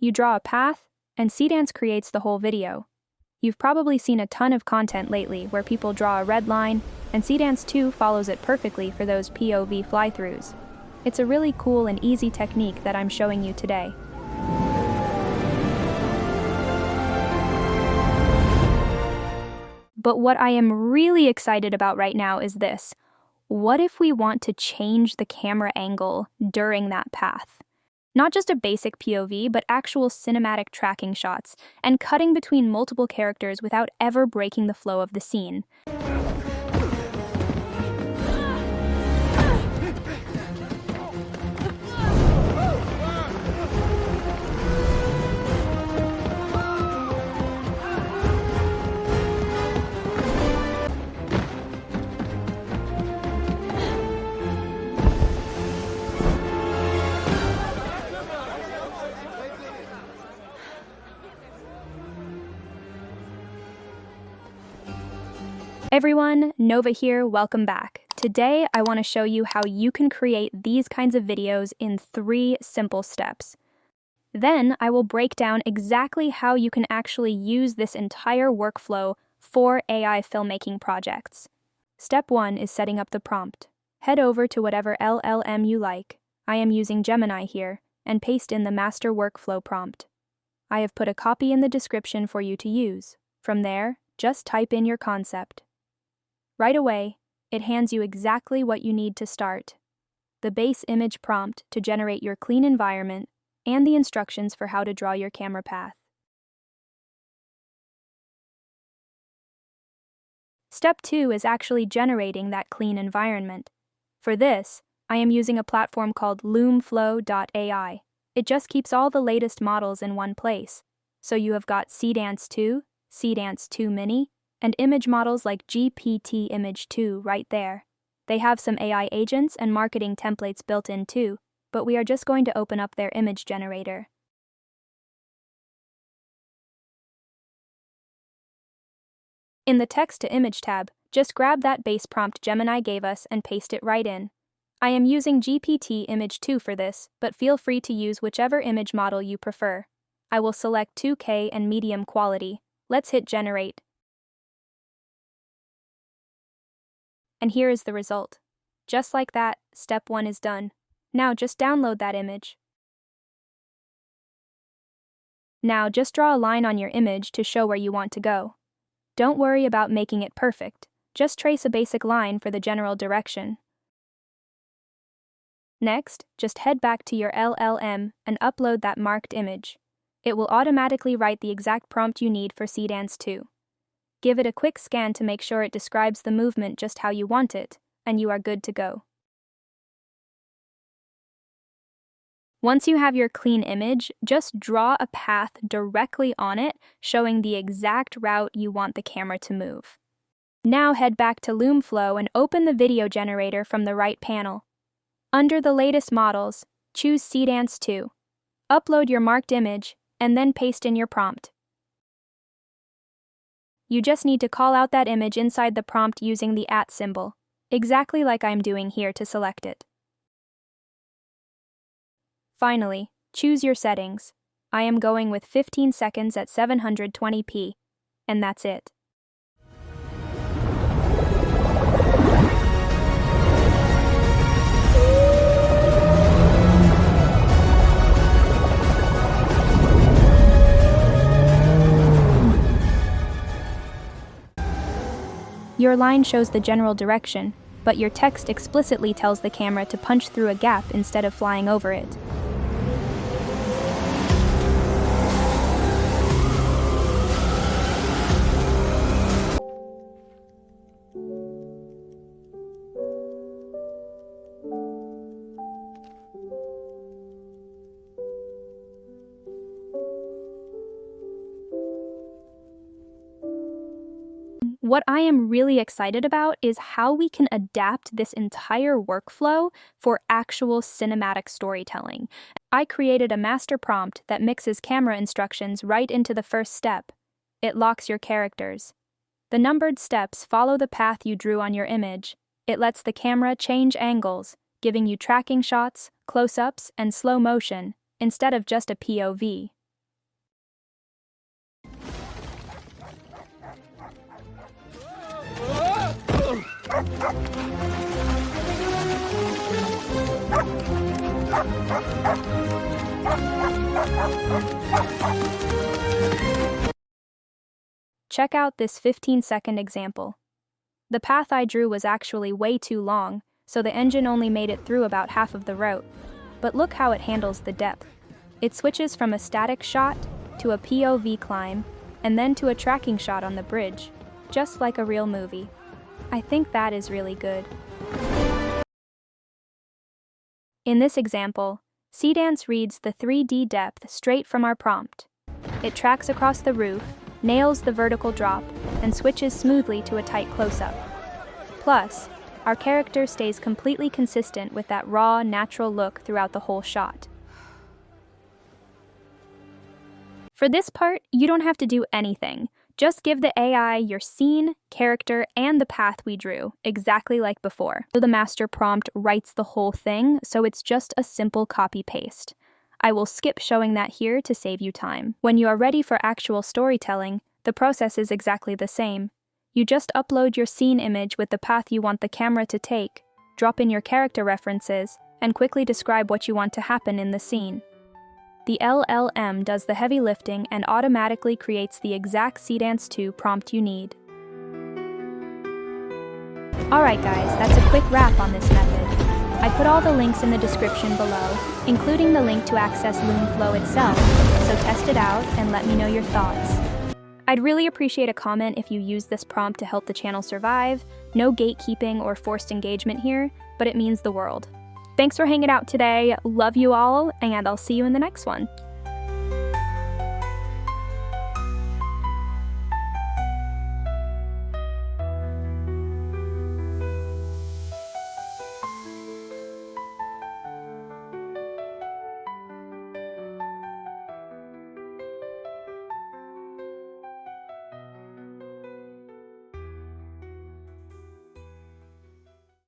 You draw a path, and Seedance creates the whole video. You've probably seen a ton of content lately where people draw a red line, and Seedance 2 follows it perfectly for those POV fly-throughs. It's a really cool and easy technique that I'm showing you today. But what I am really excited about right now is this. What if we want to change the camera angle during that path? Not just a basic POV, but actual cinematic tracking shots, and cutting between multiple characters without ever breaking the flow of the scene. Everyone, Nova here, welcome back. Today, I want to show you how you can create these kinds of videos in 3 simple steps. Then, I will break down exactly how you can actually use this entire workflow for AI filmmaking projects. Step 1 is setting up the prompt. Head over to whatever LLM you like. I am using Gemini here, and paste in the master workflow prompt. I have put a copy in the description for you to use. From there, just type in your concept. Right away, it hands you exactly what you need to start: the base image prompt to generate your clean environment and the instructions for how to draw your camera path. Step 2 is actually generating that clean environment. For this, I am using a platform called LoomFlow AI. It just keeps all the latest models in one place. So you have got Seedance 2, Seedance 2 Mini, and image models like GPT Image 2 right there. They have some AI agents and marketing templates built in too, but we are just going to open up their image generator. In the Text to Image tab, just grab that base prompt Gemini gave us and paste it right in. I am using GPT Image 2 for this, but feel free to use whichever image model you prefer. I will select 2K and medium quality. Let's hit Generate. And here is the result. Just like that, step 1 is done. Now just download that image. Now just draw a line on your image to show where you want to go. Don't worry about making it perfect. Just trace a basic line for the general direction. Next, just head back to your LLM and upload that marked image. It will automatically write the exact prompt you need for Seedance 2. Give it a quick scan to make sure it describes the movement just how you want it, and you are good to go. Once you have your clean image, just draw a path directly on it, showing the exact route you want the camera to move. Now head back to LoomFlow and open the video generator from the right panel. Under the latest models, choose Seedance 2. Upload your marked image, and then paste in your prompt. You just need to call out that image inside the prompt using the @ symbol, exactly like I'm doing here to select it. Finally, choose your settings. I am going with 15 seconds at 720p, and that's it. Your line shows the general direction, but your text explicitly tells the camera to punch through a gap instead of flying over it. What I am really excited about is how we can adapt this entire workflow for actual cinematic storytelling. I created a master prompt that mixes camera instructions right into the first step. It locks your characters. The numbered steps follow the path you drew on your image. It lets the camera change angles, giving you tracking shots, close-ups, and slow motion, instead of just a POV. Check out this 15-second example. The path I drew was actually way too long, so the engine only made it through about half of the route. But look how it handles the depth. It switches from a static shot to a POV climb, and then to a tracking shot on the bridge, just like a real movie. I think that is really good. In this example, Seedance reads the 3D depth straight from our prompt. It tracks across the roof, nails the vertical drop, and switches smoothly to a tight close-up. Plus, our character stays completely consistent with that raw, natural look throughout the whole shot. For this part, you don't have to do anything. Just give the AI your scene, character, and the path we drew, exactly like before. So the master prompt writes the whole thing, so it's just a simple copy-paste. I will skip showing that here to save you time. When you are ready for actual storytelling, the process is exactly the same. You just upload your scene image with the path you want the camera to take, drop in your character references, and quickly describe what you want to happen in the scene. The LLM does the heavy lifting and automatically creates the exact Seedance 2 prompt you need. Alright guys, that's a quick wrap on this method. I put all the links in the description below, including the link to access LoomFlow itself, so test it out and let me know your thoughts. I'd really appreciate a comment if you use this prompt to help the channel survive. No gatekeeping or forced engagement here, but it means the world. Thanks for hanging out today, love you all, and I'll see you in the next one.